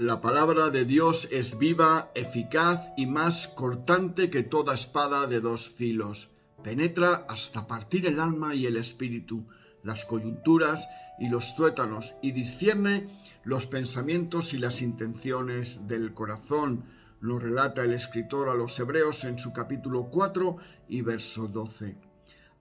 La palabra de Dios es viva, eficaz y más cortante que toda espada de dos filos. Penetra hasta partir el alma y el espíritu, las coyunturas y los tuétanos, y discierne los pensamientos y las intenciones del corazón. Lo relata el escritor a los Hebreos en su capítulo 4 y verso 12.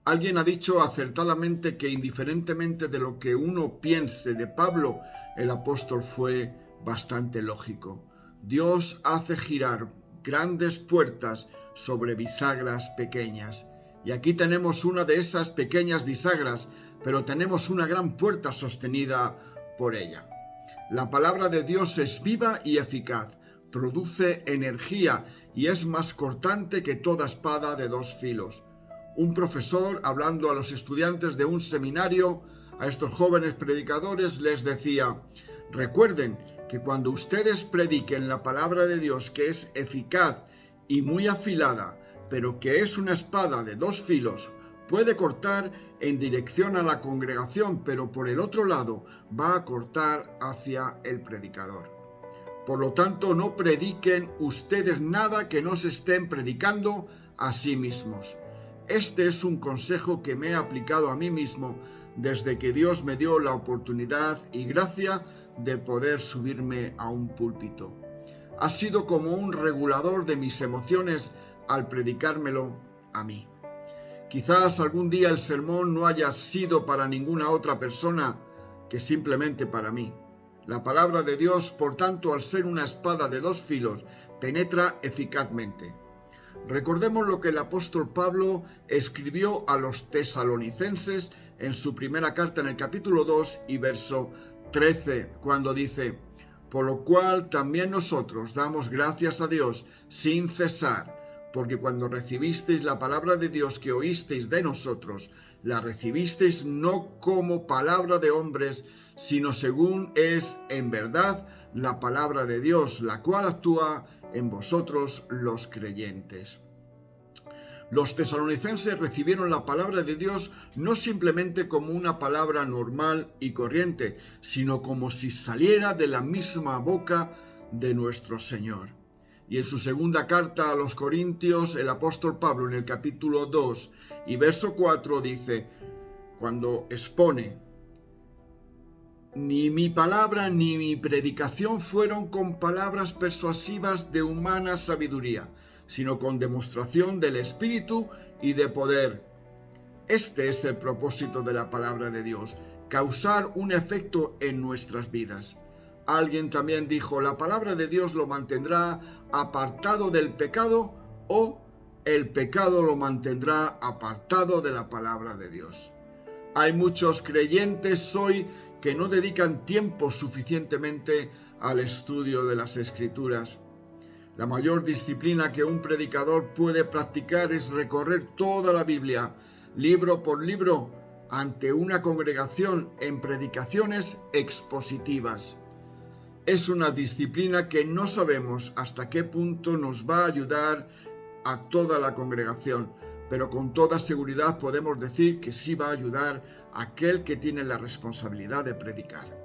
Alguien ha dicho acertadamente que indiferentemente de lo que uno piense de Pablo, el apóstol fue bastante lógico. Dios hace girar grandes puertas sobre bisagras pequeñas. Y aquí tenemos una de esas pequeñas bisagras, pero tenemos una gran puerta sostenida por ella. La palabra de Dios es viva y eficaz, produce energía y es más cortante que toda espada de dos filos. Un profesor, hablando a los estudiantes de un seminario, a estos jóvenes predicadores, les decía: recuerden que cuando ustedes prediquen la palabra de Dios, que es eficaz y muy afilada, pero que es una espada de dos filos, puede cortar en dirección a la congregación, pero por el otro lado va a cortar hacia el predicador. Por lo tanto, no prediquen ustedes nada que no se estén predicando a sí mismos. Este es un consejo que me he aplicado a mí mismo desde que Dios me dio la oportunidad y gracia de poder subirme a un púlpito. Ha sido como un regulador de mis emociones al predicármelo a mí. Quizás algún día el sermón no haya sido para ninguna otra persona que simplemente para mí. La palabra de Dios, por tanto, al ser una espada de dos filos, penetra eficazmente. Recordemos lo que el apóstol Pablo escribió a los tesalonicenses en su primera carta en el capítulo 2 y verso 13, cuando dice: por lo cual también nosotros damos gracias a Dios sin cesar, porque cuando recibisteis la palabra de Dios que oísteis de nosotros, la recibisteis no como palabra de hombres, sino según es en verdad la palabra de Dios, la cual actúa en vosotros los creyentes. Los tesalonicenses recibieron la palabra de Dios no simplemente como una palabra normal y corriente, sino como si saliera de la misma boca de nuestro Señor. Y en su segunda carta a los Corintios, el apóstol Pablo, en el capítulo 2 y verso 4, dice, cuando expone: ni mi palabra ni mi predicación fueron con palabras persuasivas de humana sabiduría, sino con demostración del Espíritu y de poder. Este es el propósito de la palabra de Dios, causar un efecto en nuestras vidas. Alguien también dijo: la palabra de Dios lo mantendrá apartado del pecado, o el pecado lo mantendrá apartado de la palabra de Dios. Hay muchos creyentes hoy que no dedican tiempo suficientemente al estudio de las Escrituras. La mayor disciplina que un predicador puede practicar es recorrer toda la Biblia, libro por libro, ante una congregación en predicaciones expositivas. Es una disciplina que no sabemos hasta qué punto nos va a ayudar a toda la congregación, pero con toda seguridad podemos decir que sí va a ayudar a aquel que tiene la responsabilidad de predicar.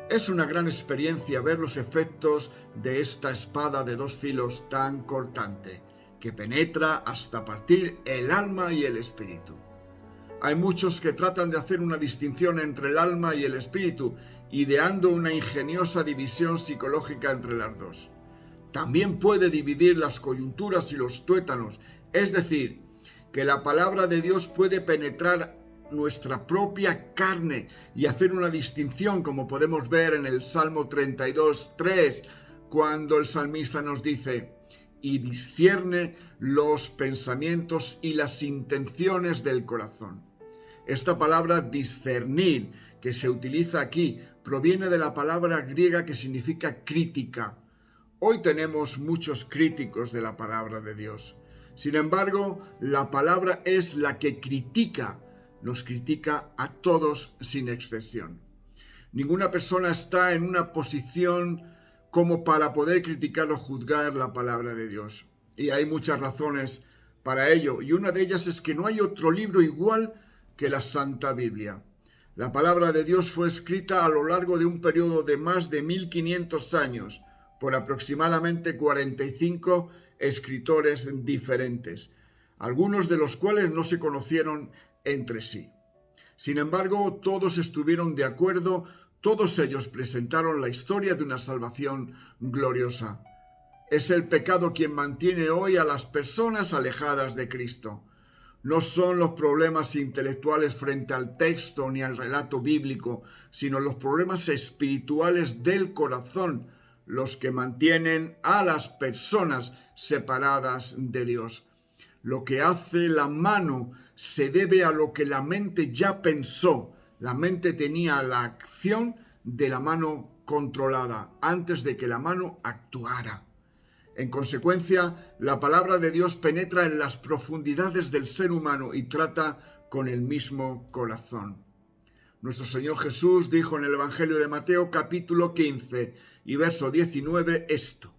Es una gran experiencia ver los efectos de esta espada de dos filos tan cortante, que penetra hasta partir el alma y el espíritu. Hay muchos que tratan de hacer una distinción entre el alma y el espíritu, ideando una ingeniosa división psicológica entre las dos. También puede dividir las coyunturas y los tuétanos, es decir, que la palabra de Dios puede penetrar nuestra propia carne y hacer una distinción, como podemos ver en el Salmo 32:3, cuando el salmista nos dice: y discierne los pensamientos y las intenciones del corazón. Esta palabra discernir, que se utiliza aquí, proviene de la palabra griega que significa crítica. Hoy tenemos muchos críticos de la palabra de Dios. Sin embargo, la palabra es la que critica, nos critica a todos sin excepción. Ninguna persona está en una posición como para poder criticar o juzgar la palabra de Dios. Y hay muchas razones para ello, y una de ellas es que no hay otro libro igual que la Santa Biblia. La palabra de Dios fue escrita a lo largo de un periodo de más de 1500 años por aproximadamente 45 escritores diferentes, algunos de los cuales no se conocieron entre sí. Sin embargo, todos estuvieron de acuerdo, todos ellos presentaron la historia de una salvación gloriosa. Es el pecado quien mantiene hoy a las personas alejadas de Cristo. No son los problemas intelectuales frente al texto ni al relato bíblico, sino los problemas espirituales del corazón, los que mantienen a las personas separadas de Dios. Lo que hace la mano se debe a lo que la mente ya pensó. La mente tenía la acción de la mano controlada antes de que la mano actuara. En consecuencia, la palabra de Dios penetra en las profundidades del ser humano y trata con el mismo corazón. Nuestro Señor Jesús dijo en el Evangelio de Mateo capítulo 15 y verso 19 esto: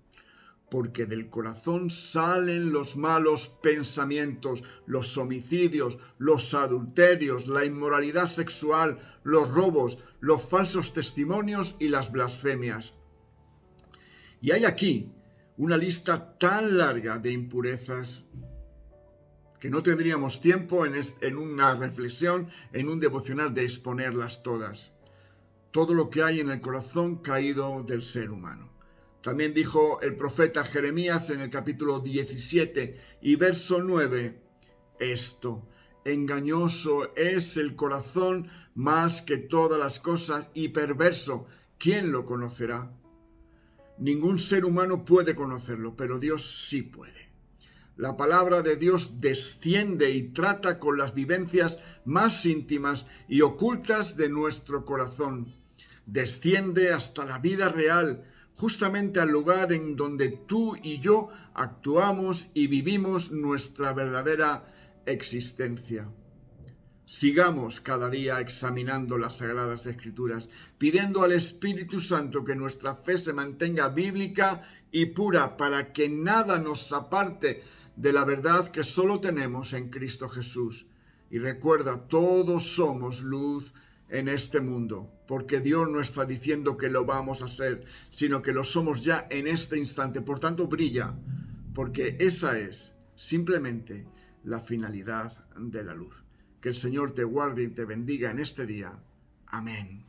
porque del corazón salen los malos pensamientos, los homicidios, los adulterios, la inmoralidad sexual, los robos, los falsos testimonios y las blasfemias. Y hay aquí una lista tan larga de impurezas que no tendríamos tiempo en una reflexión, en un devocional, de exponerlas todas. Todo lo que hay en el corazón caído del ser humano. También dijo el profeta Jeremías en el capítulo 17 y verso 9 esto: engañoso es el corazón más que todas las cosas y perverso, ¿quién lo conocerá? Ningún ser humano puede conocerlo, pero Dios sí puede. La palabra de Dios desciende y trata con las vivencias más íntimas y ocultas de nuestro corazón. Desciende hasta la vida real, justamente al lugar en donde tú y yo actuamos y vivimos nuestra verdadera existencia. Sigamos cada día examinando las Sagradas Escrituras, pidiendo al Espíritu Santo que nuestra fe se mantenga bíblica y pura, para que nada nos aparte de la verdad que solo tenemos en Cristo Jesús. Y recuerda, todos somos luz en este mundo, porque Dios no está diciendo que lo vamos a hacer, sino que lo somos ya en este instante. Por tanto, brilla, porque esa es simplemente la finalidad de la luz. Que el Señor te guarde y te bendiga en este día. Amén.